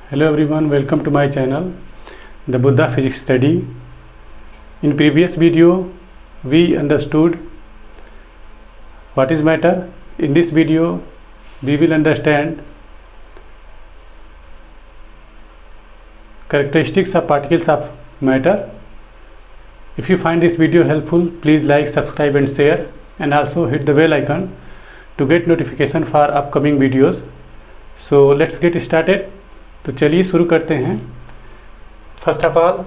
Hello everyone, welcome to my channel, the Buddha Physics Study. In previous video, we understood what is matter. In this video, we will understand characteristics of particles of matter. If you find this video helpful, please like, subscribe and share, and also hit the bell icon to get notification for upcoming videos. So let's get started. तो चलिए शुरू करते हैं. First of all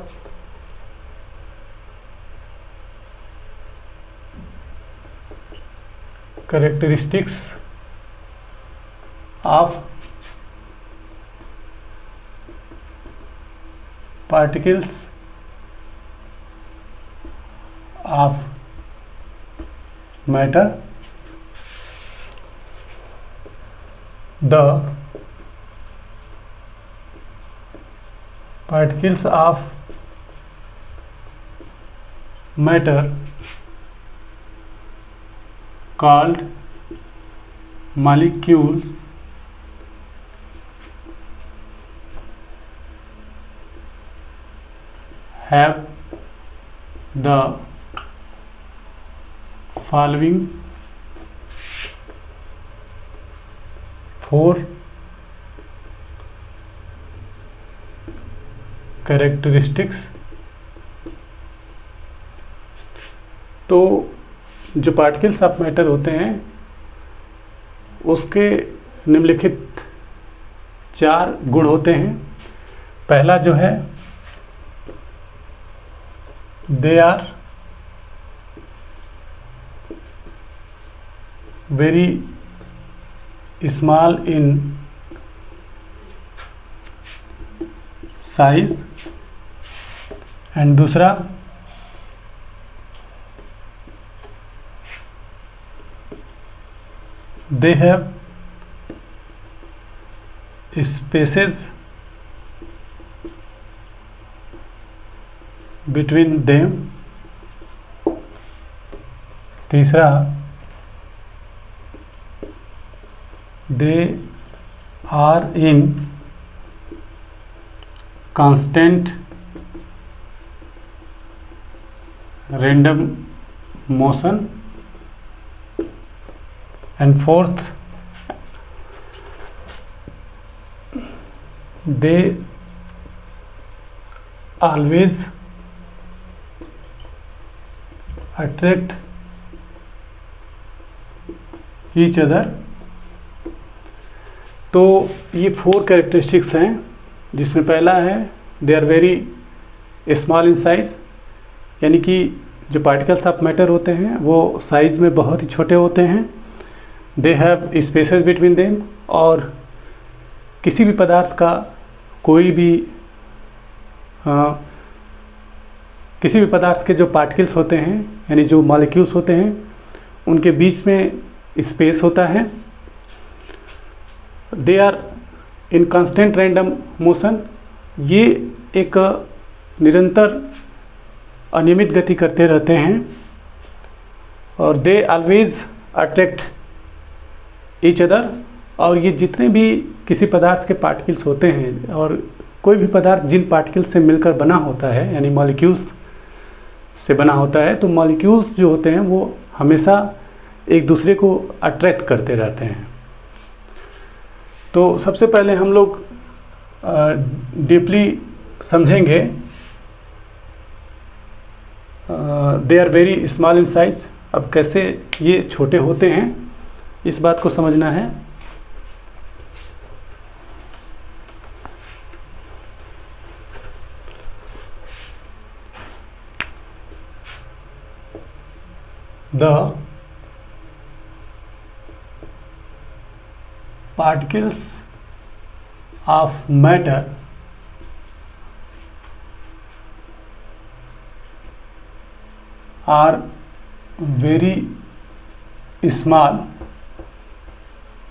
characteristics of particles of matter. The particles of matter called molecules have the following four characteristics. तो जो particles of matter होते हैं उसके निम्नलिखित 4 गुण होते हैं. पहला जो है, they are very small in size. And दूसरा, they have spaces between them. तीसरा, they are in constant random motion. And fourth, they always attract each other. तो ये 4 कैरेक्टरिस्टिक्स हैं, जिसमें पहला है they are very small in size, यानी कि जो पार्टिकल्स ऑफ मैटर होते हैं वो साइज में बहुत ही छोटे होते हैं. They have spaces between them, और किसी भी पदार्थ का कोई भी किसी भी पदार्थ के जो पार्टिकल्स होते हैं यानी जो मॉलिक्यूल्स होते हैं उनके बीच में स्पेस होता है. They are in constant random motion, ये एक निरंतर अनियमित गति करते रहते हैं. और they always attract each other, और ये जितने भी किसी पदार्थ के पार्टिकल्स होते हैं और कोई भी पदार्थ जिन पार्टिकल्स से मिलकर बना होता है यानी मॉलिक्यूल्स से बना होता है, तो मॉलिक्यूल्स जो होते हैं वो हमेशा एक दूसरे को अट्रैक्ट करते रहते हैं. तो सबसे पहले हम लोग डीपली समझेंगे they are very small in size. अब कैसे ये छोटे होते हैं इस बात को समझना है. The particles of matter are very small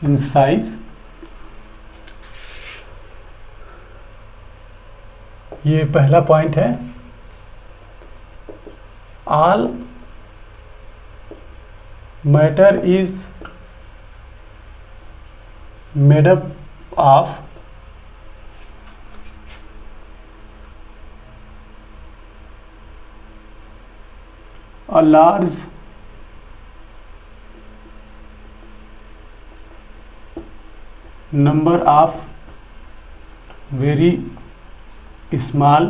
in size. ये पहला पॉइंट है. all matter is made up of a large number of very small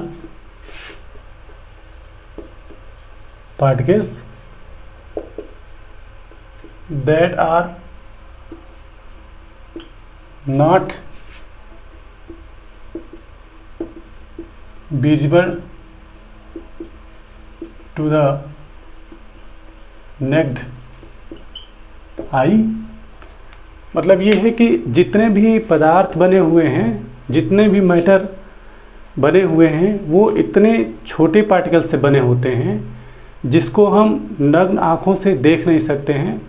particles that are not visible to the naked eye। मतलब ये है कि जितने भी पदार्थ बने हुए हैं, जितने भी मैटर बने हुए हैं, वो इतने छोटे पार्टिकल से बने होते हैं जिसको हम नग्न आँखों से देख नहीं सकते हैं।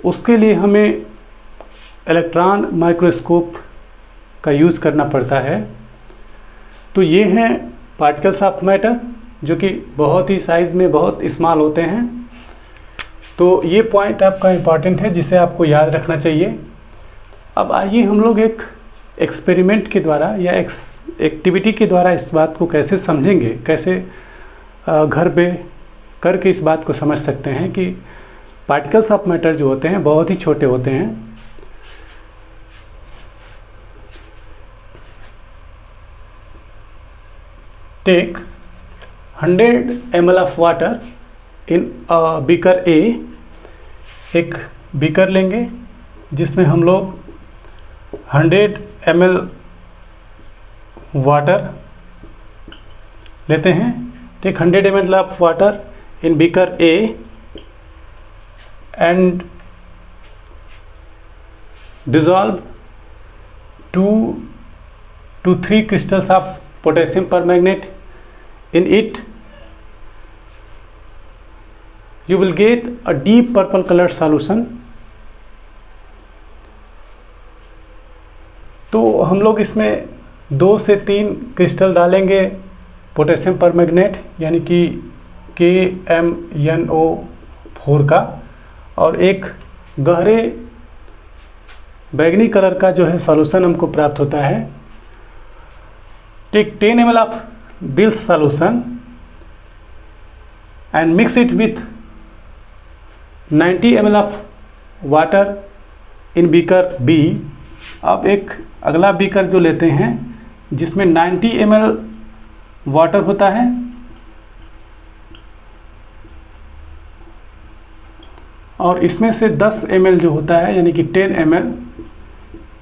उसके लिए हमें इलेक्ट्रॉन माइक्रोस्कोप का यूज़ करना पड़ता है। तो ये हैं पार्टिकल्स ऑफ मैटर, जो कि बहुत ही साइज़ में बहुत स्मॉल होते हैं। तो ये पॉइंट आपका इम्पॉर्टेंट है, जिसे आपको याद रखना चाहिए। अब आइए हम लोग एक एक्सपेरिमेंट के द्वारा या एक्टिविटी के द्वारा इस बात को कैसे समझेंगे, कैसे घर पे करके इस बात को समझ सकते हैं कि पार्टिकल्स ऑफ मैटर जो होते हैं बहुत ही छोटे होते हैं। Take 100 ml of water in beaker A. एक बीकर लेंगे जिसमें हम लोग 100 ml वाटर लेते हैं। Take 100 ml of water in beaker A and dissolve 2 to 3 crystals of potassium permanganate in it. You will get a deep purple colored solution. तो हम लोग इसमें 2 से 3 क्रिस्टल डालेंगे पोटेशियम परमैंगनेट यानी कि KMnO4 का, और एक गहरे बैगनी कलर का जो है सॉल्यूशन हमको प्राप्त होता है। Take 10 ml of this solution and mix it with 90 ml of water in beaker B. अब एक अगला बीकर जो लेते हैं जिसमें 90 ml वाटर होता है, और इसमें से 10 ml जो होता है यानी कि 10 ml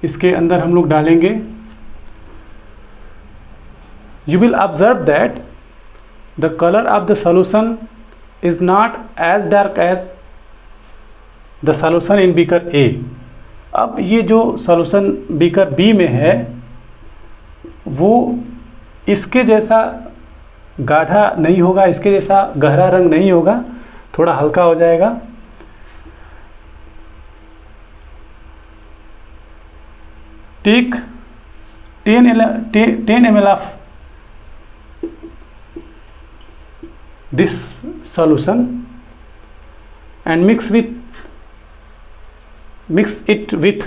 इसके अंदर हम लोग डालेंगे। You will observe that the color of the solution is not as dark as the solution in beaker A। अब ये जो सॉल्यूशन बीकर बी में है वो इसके जैसा गाढ़ा नहीं होगा, इसके जैसा गहरा रंग नहीं होगा, थोड़ा हल्का हो जाएगा। Take 10 ml of this solution and mix it with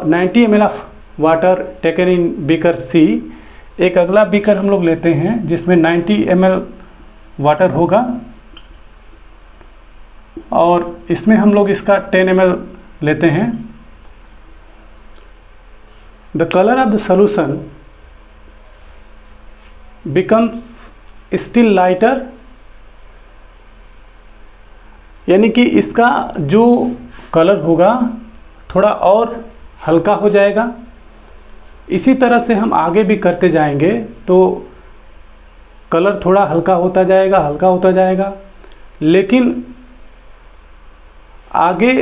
90 ml of water taken in beaker C। एक अगला बीकर हम लोग लेते हैं जिसमें 90 ml वाटर होगा, और इसमें हम लोग इसका 10 ml लेते हैं। The color of the solution becomes still lighter, यानी कि इसका जो कलर होगा थोड़ा और हल्का हो जाएगा। इसी तरह से हम आगे भी करते जाएंगे तो कलर थोड़ा हल्का होता जाएगा, हल्का होता जाएगा, लेकिन आगे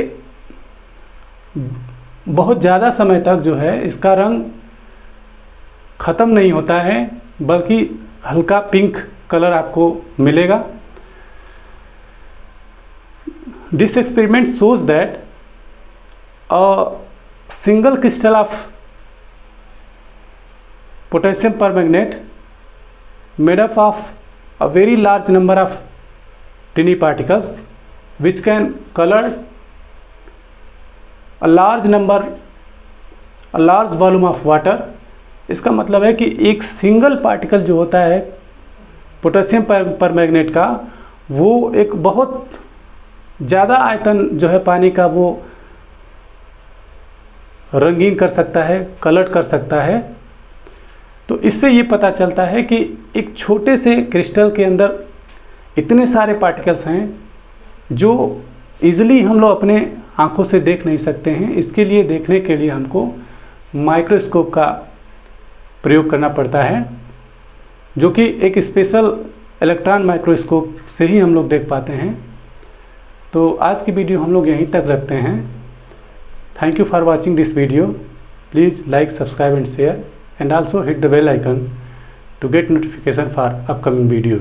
बहुत ज़्यादा समय तक जो है इसका रंग ख़त्म नहीं होता है, बल्कि हल्का पिंक कलर आपको मिलेगा। This experiment shows that a single crystal of potassium permanganate made up of a very large number of tiny particles which can color a large volume of water। इसका मतलब है कि एक सिंगल पार्टिकल जो होता है पोटेशियम परमैंगनेट का, वो एक बहुत ज़्यादा आयतन जो है पानी का वो रंगीन कर सकता है, कलर कर सकता है। तो इससे ये पता चलता है कि एक छोटे से क्रिस्टल के अंदर इतने सारे पार्टिकल्स हैं जो ईजिली हम लोग अपने आँखों से देख नहीं सकते हैं। इसके लिए देखने के लिए हमको माइक्रोस्कोप का प्रयोग करना पड़ता है, जो कि एक स्पेशल इलेक्ट्रॉन माइक्रोस्कोप से ही हम लोग देख पाते हैं। तो आज की वीडियो हम लोग यहीं तक रखते हैं। Thank you for watching this video. Please like, subscribe and share, and also hit the bell icon to get notification for upcoming video.